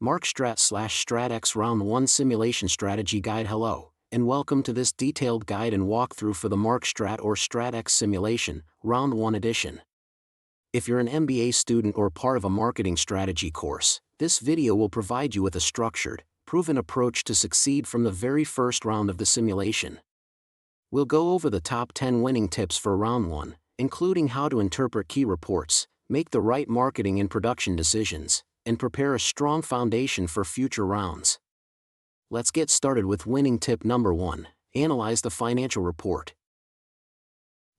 Markstrat/StratX Round 1 Simulation Strategy Guide. Hello, and welcome to this detailed guide and walkthrough for the Markstrat or StratX Simulation, Round 1 edition. If you're an MBA student or part of a marketing strategy course, this video will provide you with a structured, proven approach to succeed from the very first round of the simulation. We'll go over the top 10 winning tips for Round 1, including how to interpret key reports, make the right marketing and production decisions, and prepare a strong foundation for future rounds. Let's get started with winning tip number 1, analyze the financial report.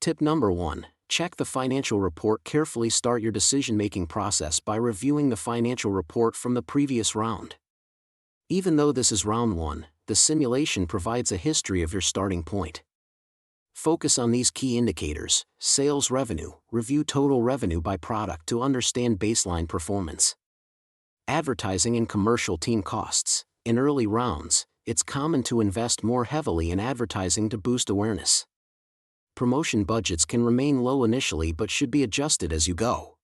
Tip number 1, check the financial report carefully. Start your decision-making process by reviewing the financial report from the previous round. Even though this is round 1, the simulation provides a history of your starting point. Focus on these key indicators: sales revenue, review total revenue by product to understand baseline performance. Advertising and commercial team costs. In early rounds, it's common to invest more heavily in advertising to boost awareness. Promotion budgets can remain low initially but should be adjusted as you go.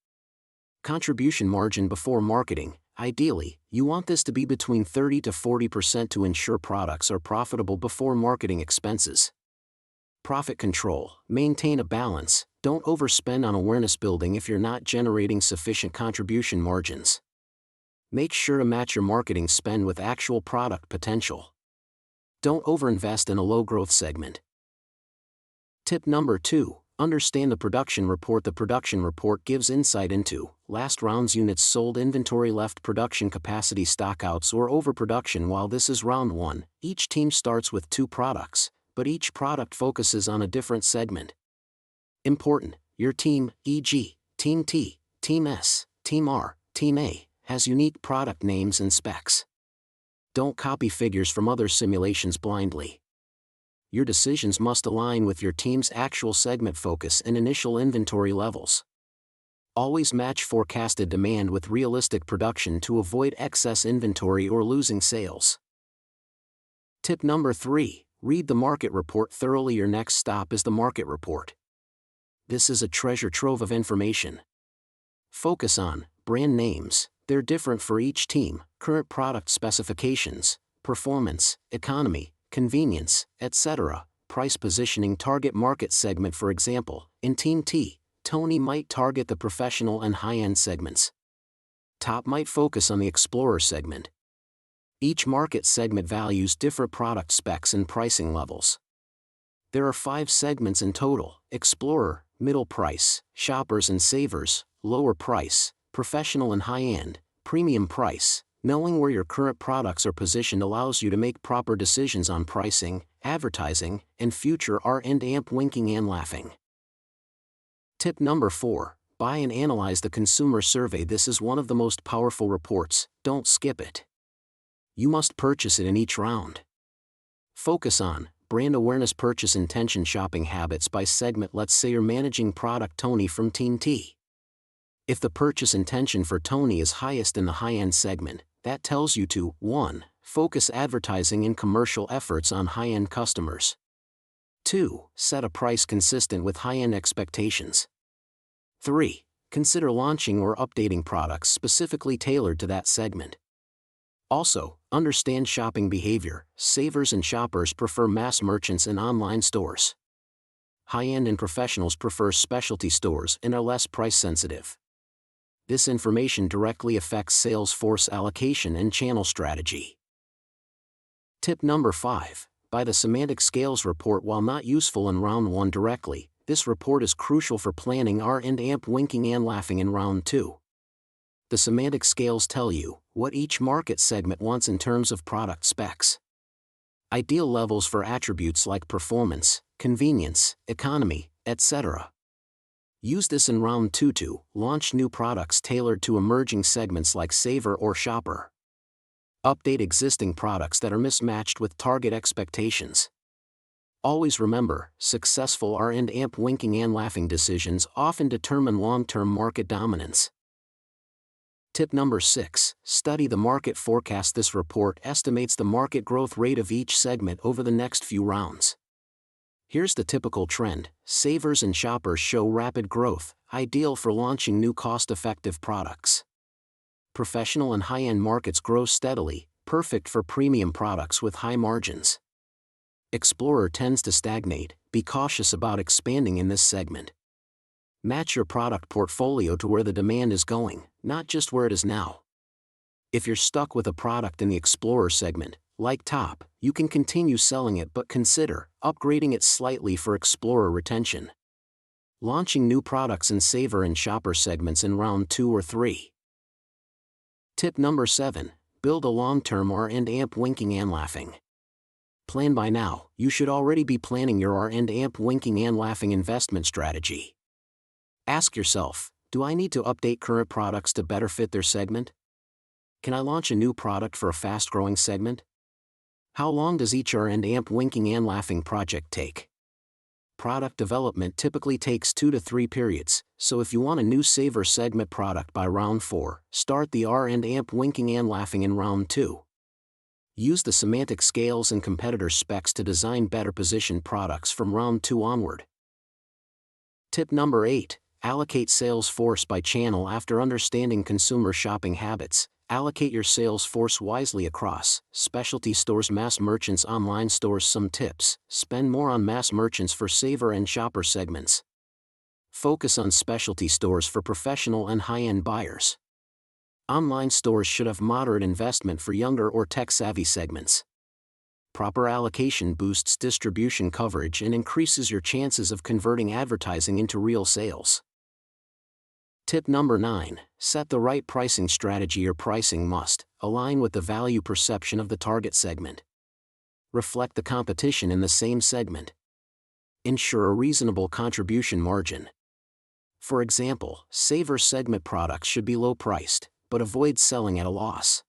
Contribution margin before marketing. Ideally, you want this to be between 30 to 40% to ensure products are profitable before marketing expenses. Profit control. Maintain a balance. Don't overspend on awareness building if you're not generating sufficient contribution margins. Make sure to match your marketing spend with actual product potential. Don't overinvest in a low-growth segment. Tip number 2, understand the production report. The production report gives insight into last round's units sold, inventory left, production capacity, stockouts or overproduction. While this is round 1, each team starts with 2 products, but each product focuses on a different segment. Important: your team, e.g., Team T, Team S, Team R, Team A, has unique product names and specs. Don't copy figures from other simulations blindly. Your decisions must align with your team's actual segment focus and initial inventory levels. Always match forecasted demand with realistic production to avoid excess inventory or losing sales. Tip number 3, read the market report thoroughly. Your next stop is the market report. This is a treasure trove of information. Focus on brand names. They're different for each team, current product specifications, performance, economy, convenience, etc., price positioning, target market segment. For example, in Team T, Tony might target the professional and high-end segments. Top might focus on the explorer segment. Each market segment values different product specs and pricing levels. There are 5 segments in total: explorer, middle price, shoppers and savers, lower price, professional and high-end, premium price. Knowing where your current products are positioned allows you to make proper decisions on pricing, advertising, and future R&D. Winking and laughing. Tip number 4, buy and analyze the consumer survey. This is one of the most powerful reports. Don't skip it. You must purchase it in each round. Focus on brand awareness, purchase intention, shopping habits by segment. Let's say you're managing product Tony from Team T. If the purchase intention for Tony is highest in the high-end segment, that tells you to 1. Focus advertising and commercial efforts on high-end customers. 2. Set a price consistent with high-end expectations. 3. Consider launching or updating products specifically tailored to that segment. Also, understand shopping behavior. Savers and shoppers prefer mass merchants and online stores. High-end and professionals prefer specialty stores and are less price-sensitive. This information directly affects Salesforce allocation and channel strategy. Tip number 5, buy the Semantic Scales report. While not useful in round 1 directly, this report is crucial for planning R&D. Winking and laughing. In round 2, the Semantic Scales tell you what each market segment wants in terms of product specs. Ideal levels for attributes like performance, convenience, economy, etc. Use this in round 2 to launch new products tailored to emerging segments like saver or shopper. Update existing products that are mismatched with target expectations. Always remember, successful R&D. Winking and laughing decisions often determine long-term market dominance. Tip number 6, study the market forecast. This report estimates the market growth rate of each segment over the next few rounds. Here's the typical trend: savers and shoppers show rapid growth, ideal for launching new cost-effective products. Professional and high-end markets grow steadily, perfect for premium products with high margins. Explorer tends to stagnate, be cautious about expanding in this segment. Match your product portfolio to where the demand is going, not just where it is now. If you're stuck with a product in the Explorer segment, like Top, you can continue selling it but consider upgrading it slightly for Explorer retention. Launching new products in Saver and Shopper segments in round 2 or 3. Tip number 7. Build a long-term R&AMP winking and laughing. Plan by now. You should already be planning your R&AMP winking and laughing investment strategy. Ask yourself, do I need to update current products to better fit their segment? Can I launch a new product for a fast-growing segment? How long does each R&AMP winking and laughing project take? Product development typically takes 2 to 3 periods, so if you want a new Saver segment product by round 4, start the R&AMP winking and laughing in round 2. Use the semantic scales and competitor specs to design better positioned products from round 2 onward. Tip number 8. Allocate Salesforce by channel. After understanding consumer shopping habits, allocate your Salesforce wisely across specialty stores, mass merchants, online stores. Some tips: spend more on mass merchants for Saver and Shopper segments. Focus on specialty stores for professional and high-end buyers. Online stores should have moderate investment for younger or tech-savvy segments. Proper allocation boosts distribution coverage and increases your chances of converting advertising into real sales. Tip number 9. Set the right pricing strategy. Your pricing must align with the value perception of the target segment. Reflect the competition in the same segment. Ensure a reasonable contribution margin. For example, Saver segment products should be low-priced, but avoid selling at a loss.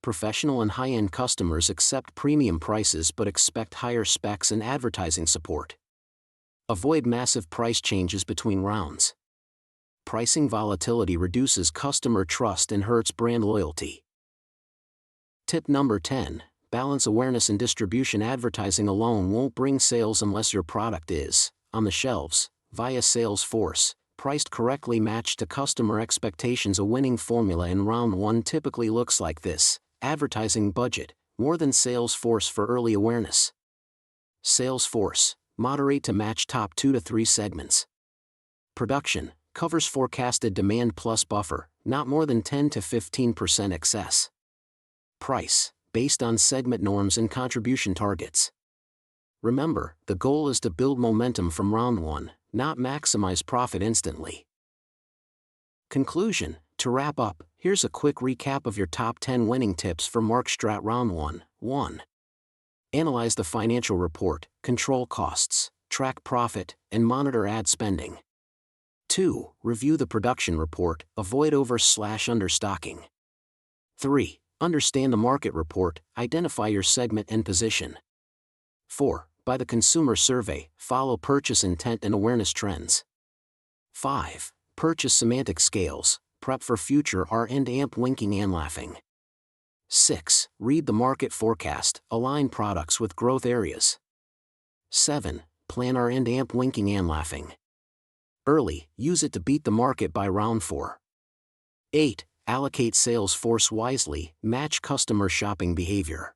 Professional and high-end customers accept premium prices but expect higher specs and advertising support. Avoid massive price changes between rounds. Pricing volatility reduces customer trust and hurts brand loyalty. Tip number 10. Balance awareness and distribution. Advertising alone won't bring sales unless your product is on the shelves, via Salesforce, priced correctly, matched to customer expectations. A winning formula in round 1 typically looks like this: advertising budget, more than Salesforce for early awareness. Salesforce, moderate to match top 2 to 3 segments. Production, covers forecasted demand plus buffer, not more than 10 to 15% excess. Price, based on segment norms and contribution targets. Remember, the goal is to build momentum from round 1, not maximize profit instantly. Conclusion. To wrap up, here's a quick recap of your top 10 winning tips for Markstrat Round 1. 1. Analyze the financial report, control costs, track profit, and monitor ad spending. 2. Review the production report, avoid over/understocking. 3. Understand the market report, identify your segment and position. 4. Buy the consumer survey, follow purchase intent and awareness trends. 5. Purchase semantic scales, prep for future R&AMP winking and laughing. 6. Read the market forecast, align products with growth areas. 7. Plan R&AMP winking and laughing early, use it to beat the market by round 4. 8. Allocate Salesforce wisely, match customer shopping behavior.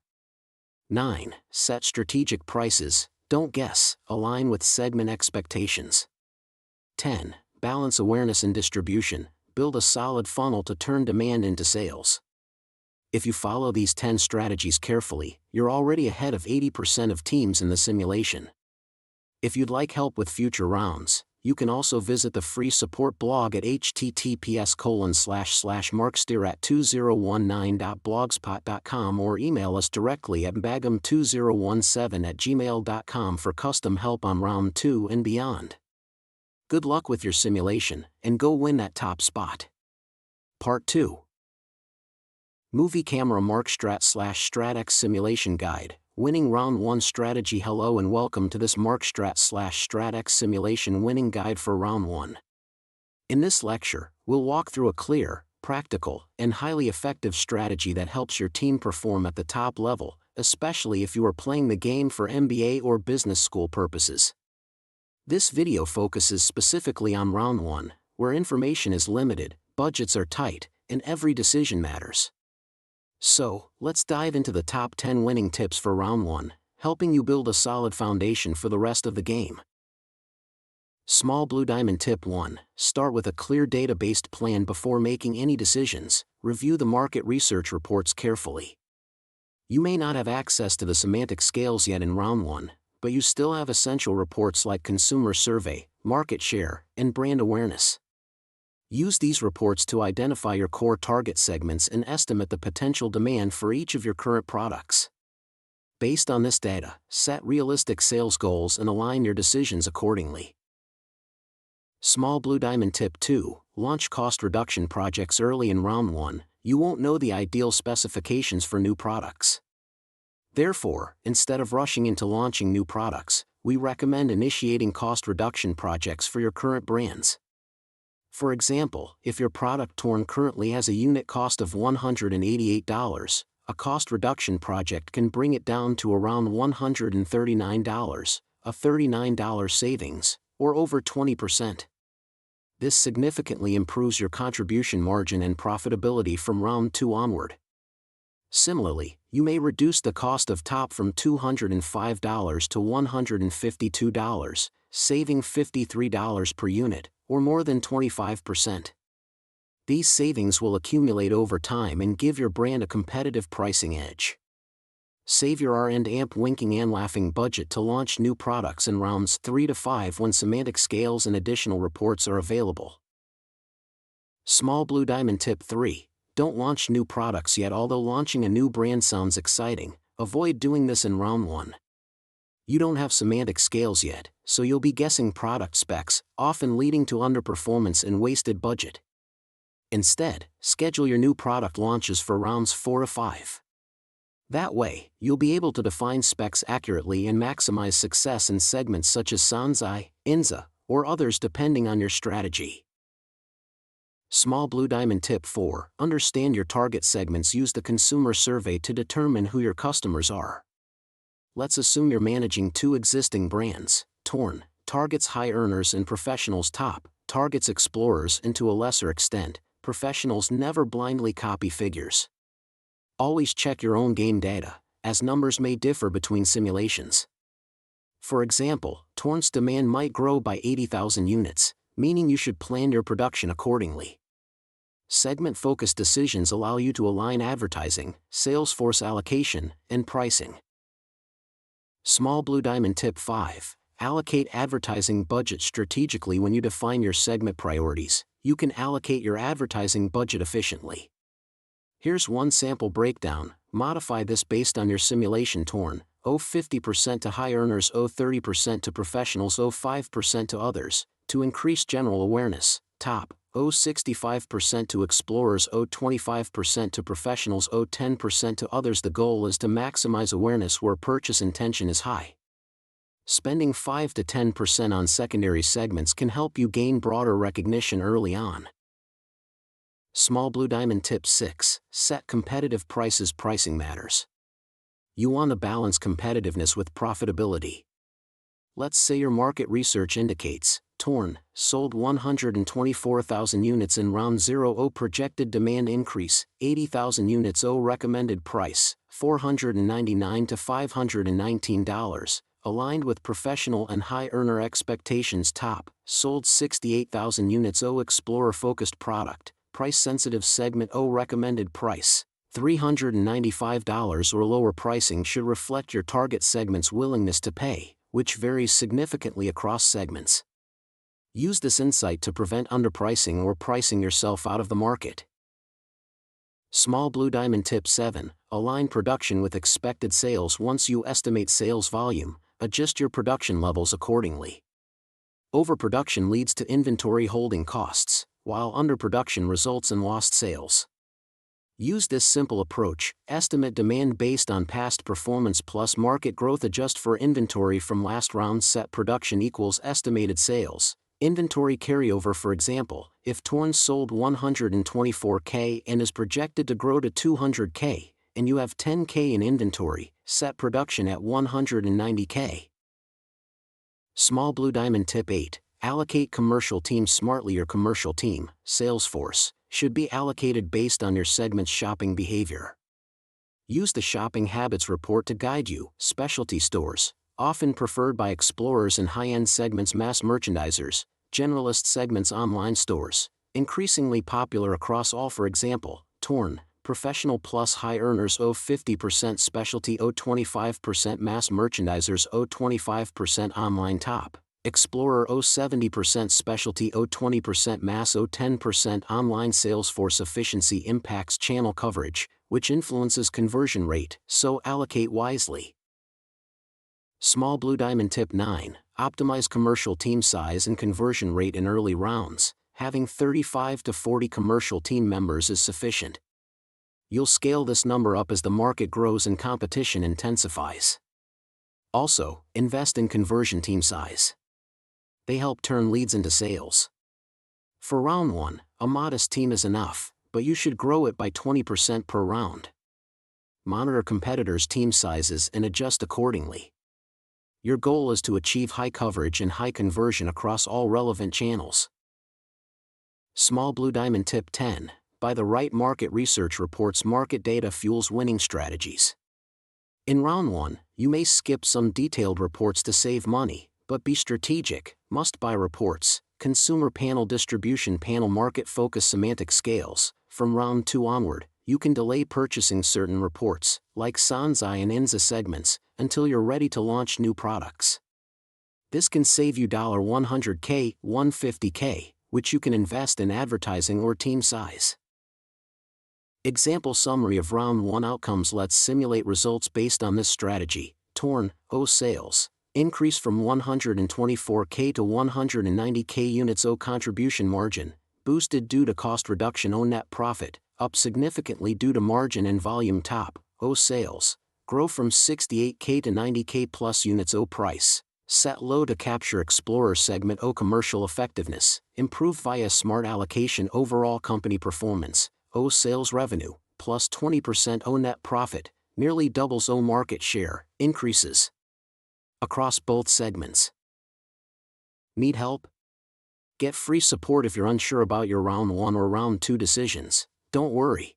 9. Set strategic prices, don't guess, align with segment expectations. 10. Balance awareness and distribution, build a solid funnel to turn demand into sales. If you follow these 10 strategies carefully, you're already ahead of 80% of teams in the simulation. If you'd like help with future rounds, you can also visit the free support blog at https://markstrat2019.blogspot.com or email us directly at bagam2017@gmail.com for custom help on round 2 and beyond. Good luck with your simulation, and go win that top spot. Part 2. Movie Camera Markstrat/StratX Simulation Guide, Winning Round 1 Strategy. Hello and welcome to this Markstrat/StratX Simulation Winning Guide for Round 1. In this lecture, we'll walk through a clear, practical, and highly effective strategy that helps your team perform at the top level, especially if you are playing the game for MBA or business school purposes. This video focuses specifically on Round 1, where information is limited, budgets are tight, and every decision matters. So, let's dive into the top 10 winning tips for round 1, helping you build a solid foundation for the rest of the game. Small Blue Diamond Tip 1. Start with a clear data-based plan before making any decisions. Review the market research reports carefully. You may not have access to the semantic scales yet in round 1, but you still have essential reports like consumer survey, market share, and brand awareness. Use these reports to identify your core target segments and estimate the potential demand for each of your current products. Based on this data, set realistic sales goals and align your decisions accordingly. Small Blue Diamond Tip 2. Launch cost reduction projects early in round 1. You won't know the ideal specifications for new products. Therefore, instead of rushing into launching new products, we recommend initiating cost reduction projects for your current brands. For example, if your product Torn currently has a unit cost of $188, a cost reduction project can bring it down to around $139, a $39 savings, or over 20%. This significantly improves your contribution margin and profitability from round 2 onward. Similarly, you may reduce the cost of top from $205 to $152, saving $53 per unit, or more than 25%. These savings will accumulate over time and give your brand a competitive pricing edge. Save your R&AMP winking and laughing budget to launch new products in rounds 3 to 5 when semantic scales and additional reports are available. Small Blue Diamond Tip 3. Don't launch new products yet. Although launching a new brand sounds exciting, avoid doing this in round 1. You don't have semantic scales yet, so you'll be guessing product specs, often leading to underperformance and wasted budget. Instead, schedule your new product launches for rounds 4 to 5. That way, you'll be able to define specs accurately and maximize success in segments such as Sansai, Inza, or others depending on your strategy. Small Blue Diamond Tip 4. Understand your target segments. Use the consumer survey to determine who your customers are. Let's assume you're managing 2 existing brands. Torn targets high earners and professionals. Top targets explorers and, to a lesser extent, professionals. Never blindly copy figures. Always check your own game data, as numbers may differ between simulations. For example, Torn's demand might grow by 80,000 units, meaning you should plan your production accordingly. Segment-focused decisions allow you to align advertising, Salesforce allocation, and pricing. Small Blue Diamond Tip 5. Allocate advertising budget strategically. When you define your segment priorities, you can allocate your advertising budget efficiently. Here's one sample breakdown. Modify this based on your simulation. Torn, 50% to high earners, 30% to professionals, 5% to others, to increase general awareness. Top, 65% to explorers, 25% to professionals, 10% to others. The goal is to maximize awareness where purchase intention is high. Spending 5 to 10% on secondary segments can help you gain broader recognition early on. Small Blue Diamond Tip 6. Set competitive prices. Pricing matters. You want to balance competitiveness with profitability. Let's say your market research indicates Torn sold 124,000 units in round 0. Projected demand increase 80,000 units. Recommended price $499 to $519, aligned with professional and high earner expectations. Top sold 68,000 units. Explorer focused product, price sensitive segment. Recommended price $395 or lower. Pricing should reflect your target segment's willingness to pay, which varies significantly across segments. Use this insight to prevent underpricing or pricing yourself out of the market. Small Blue Diamond Tip 7. Align production with expected sales. Once you estimate sales volume, adjust your production levels accordingly. Overproduction leads to inventory holding costs, while underproduction results in lost sales. Use this simple approach. Estimate demand based on past performance plus market growth. Adjust for inventory from last round. Set production equals estimated sales. Inventory carryover. For example, if Torn sold 124K and is projected to grow to 200K, and you have 10K in inventory, set production at 190K. Small Blue Diamond Tip 8. Allocate commercial teams smartly. Your commercial team, Salesforce, should be allocated based on your segment's shopping behavior. Use the Shopping Habits Report to guide you. Specialty stores, often preferred by explorers and high-end segments, mass merchandisers, generalist segments, online stores, increasingly popular across all. For example, Torn, professional plus high earners owe 50%, specialty owe 25%, mass merchandisers owe 25%, online top, Explorer owe 70%, specialty owe 20%, mass owe 10%. Online Salesforce efficiency impacts channel coverage, which influences conversion rate, so allocate wisely. Small Blue Diamond Tip 9. Optimize commercial team size and conversion rate in early rounds. Having 35 to 40 commercial team members is sufficient. You'll scale this number up as the market grows and competition intensifies. Also, invest in conversion team size. They help turn leads into sales. For round 1, a modest team is enough, but you should grow it by 20% per round. Monitor competitors' team sizes and adjust accordingly. Your goal is to achieve high coverage and high conversion across all relevant channels. Small Blue Diamond Tip 10. Buy the right market research reports. Market data fuels winning strategies. In round 1, you may skip some detailed reports to save money, but be strategic. Must-buy reports, consumer panel, distribution panel, market focus, semantic scales. From round 2 onward, you can delay purchasing certain reports, like Sonites and INSA segments, until you're ready to launch new products. This can save you $100K, $150K, which you can invest in advertising or team size. Example summary of round 1 outcomes. Let's simulate results based on this strategy. Torn, O sales, increase from 124K to 190K units. O contribution margin, boosted due to cost reduction. O net profit, up significantly due to margin and volume. Top, O sales, grow from 68K to 90K plus units. O price, set low to capture explorer segment. O commercial effectiveness, improve via smart allocation. Overall company performance, O sales revenue, plus 20%. O net profit, nearly doubles. O market share, increases across both segments. Need help? Get free support if you're unsure about your round 1 or round 2 decisions. Don't worry.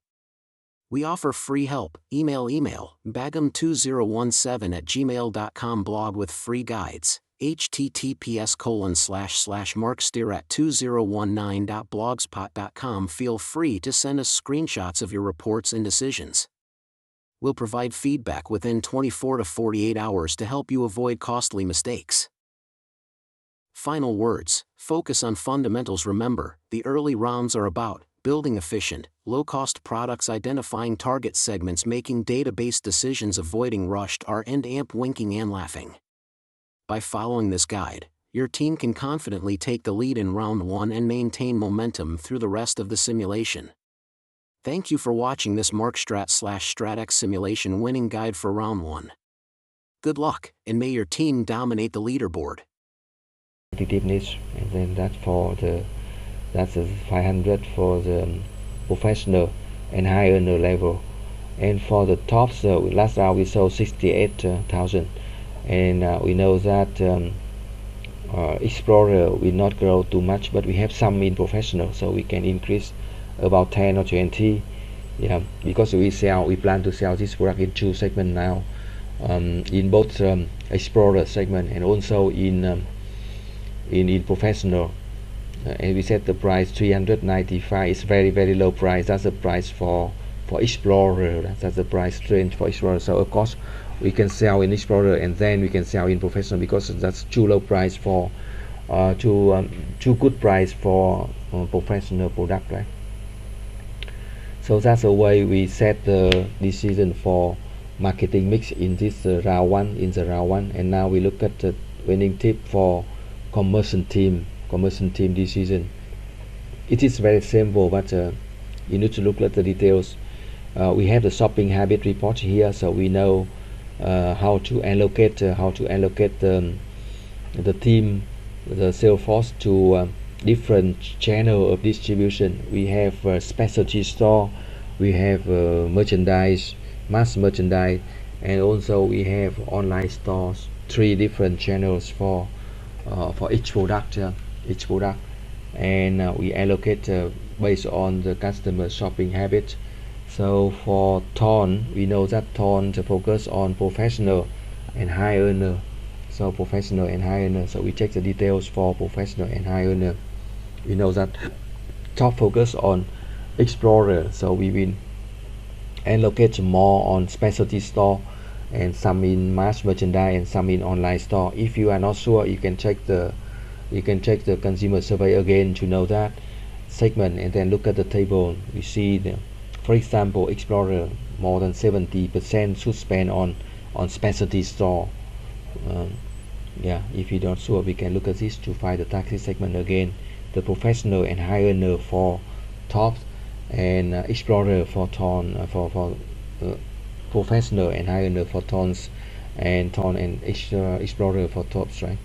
We offer free help. Email bagum2017@gmail.com. Blog with free guides. https://markstrat2019.blogspot.com. Feel free to send us screenshots of your reports and decisions. We'll provide feedback within 24 to 48 hours to help you avoid costly mistakes. Final words, focus on fundamentals. Remember, the early rounds are about building efficient, low-cost products, identifying target segments, making database decisions, avoiding rushed R and amp winking and laughing. By following this guide, your team can confidently take the lead in round 1 and maintain momentum through the rest of the simulation. Thank you for watching this Markstrat/StratX Simulation winning guide for round 1. Good luck, and may your team dominate the leaderboard. Niche, and then that's 500 for the professional and high earner level, and for the tops, last round we sold 68,000, and we know that Explorer will not grow too much, but we have some in professional, so we can increase about 10 or 20, yeah, because we plan to sell this product in 2 segments now, in both Explorer segment and also in professional, and we set the price 395. It's very low price. That's the price for Explorer. That's the price range for Explorer. So of course we can sell in Explorer and then we can sell in professional, because that's too low price for too good price for professional product, right? So that's the way we set the decision for marketing mix in this round 1. And now we look at the winning tip for conversion team decision. It is very simple, but you need to look at the details. We have the shopping habit report here, so we know how to allocate the team, the Salesforce, to different channel of distribution. We have specialty store, we have merchandise, mass merchandise, and also we have online stores. 3 different channels for each product, and we allocate based on the customer shopping habit. So for tone, we know that tone to focus on professional and high earner. So professional and high earner. So we check the details for professional and high earner. We know that top focus on explorer. So we will allocate more on specialty store and some in mass merchandise and some in online store. If you are not sure, you can check the consumer survey again to know that segment, and then look at the table. We see for example, explorer more than 70% should spend on specialty store. Yeah, if you don't sure, we can look at this to find the taxi segment again. The professional and high earner for tops, and explorer for tone for professional and high earner for tones, and tone and explorer for tops, right?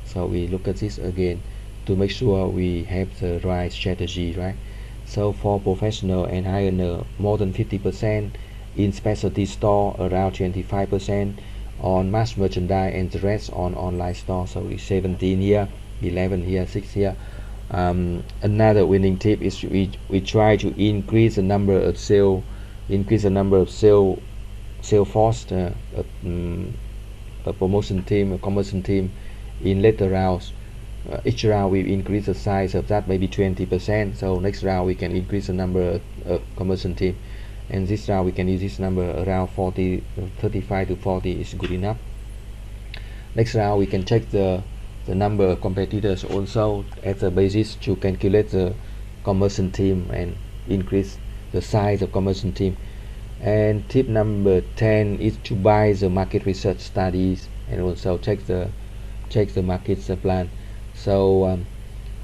So we look at this again to make sure we have the right strategy, right? So for professional and high earner, more than 50% in specialty store, around 25% on mass merchandise, and the rest on online store. So we 17 here, 11 here, 6 here. Another winning tip is we try to increase the number of sales force, a promotion team, a conversion team in later rounds. Each round we increase the size of that maybe 20%. So next round we can increase the number of conversion team, and this round we can use this number around 40, 35 to 40 is good enough. Next round we can check the number of competitors also as a basis to calculate the conversion team and increase the size of conversion team. And tip number 10 is to buy the market research studies and also check the market plan. So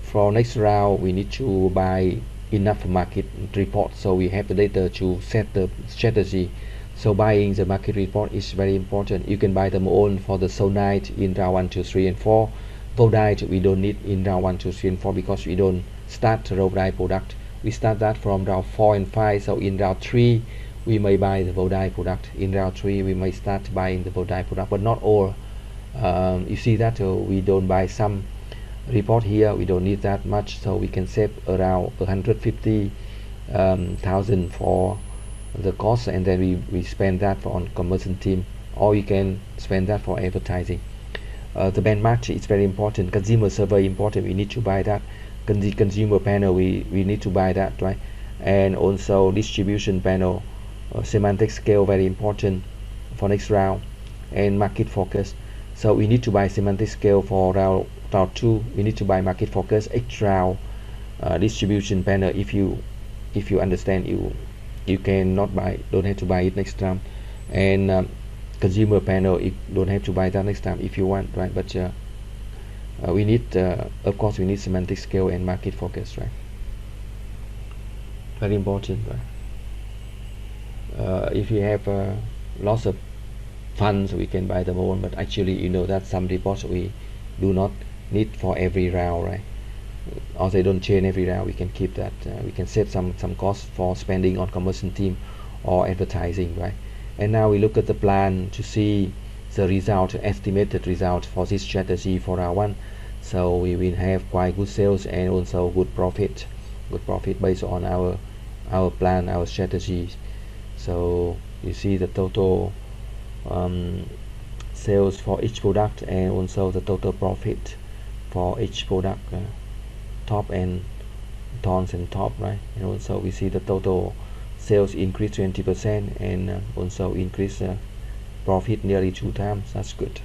for next round we need to buy enough market report, so we have the data to set the strategy. So buying the market report is very important. You can buy them all for the Sonites in round 1, 2, 3 and 4. Vodites we don't need in round 1, 2, 3 and 4 because we don't start the Vodites product. We start that from round 4 and 5. So in round 3 we may buy the Vodites product. In round 3 we may start buying the Vodites product, but not all. You see that we don't buy some report here, we don't need that much, so we can save around 150,000 for the cost, and then we spend that on conversion team, or you can spend that for advertising. The benchmark is very important. Consumer survey important, we need to buy that. Consumer panel, we need to buy that, right? And also distribution panel, semantic scale, very important for next round, and market focus. So we need to buy semantic scale for round 2. We need to buy market focus. Each round distribution panel, if you understand, you cannot buy, don't have to buy it next time. And consumer panel, you don't have to buy that next time if you want, right? But we need of course we need semantic scale and market focus, right? Very important, right? If you have lots of funds, we can buy them all, but actually you know that some reports we do not need for every round, right? Or they don't change every round, we can keep that. We can save some cost for spending on conversion team or advertising, right? And now we look at the plan to see the result, estimated result for this strategy for round 1. So we will have quite good sales and also good profit based on our plan, our strategies. So you see the total sales for each product and also the total profit for each product, top and tons and top, right? And also we see the total sales increase 20% and also increase profit nearly 2 times. That's good.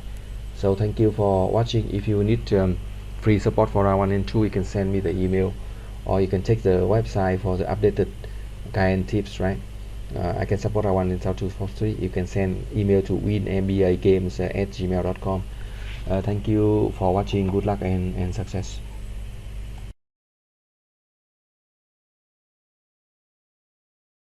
So thank you for watching. If you need free support for round 1 and 2, you can send me the email, or you can check the website for the updated guide and tips, right? I can support round 1 and 2 for free. You can send email to winmbagames@gmail.com. Thank you for watching. Good luck and success.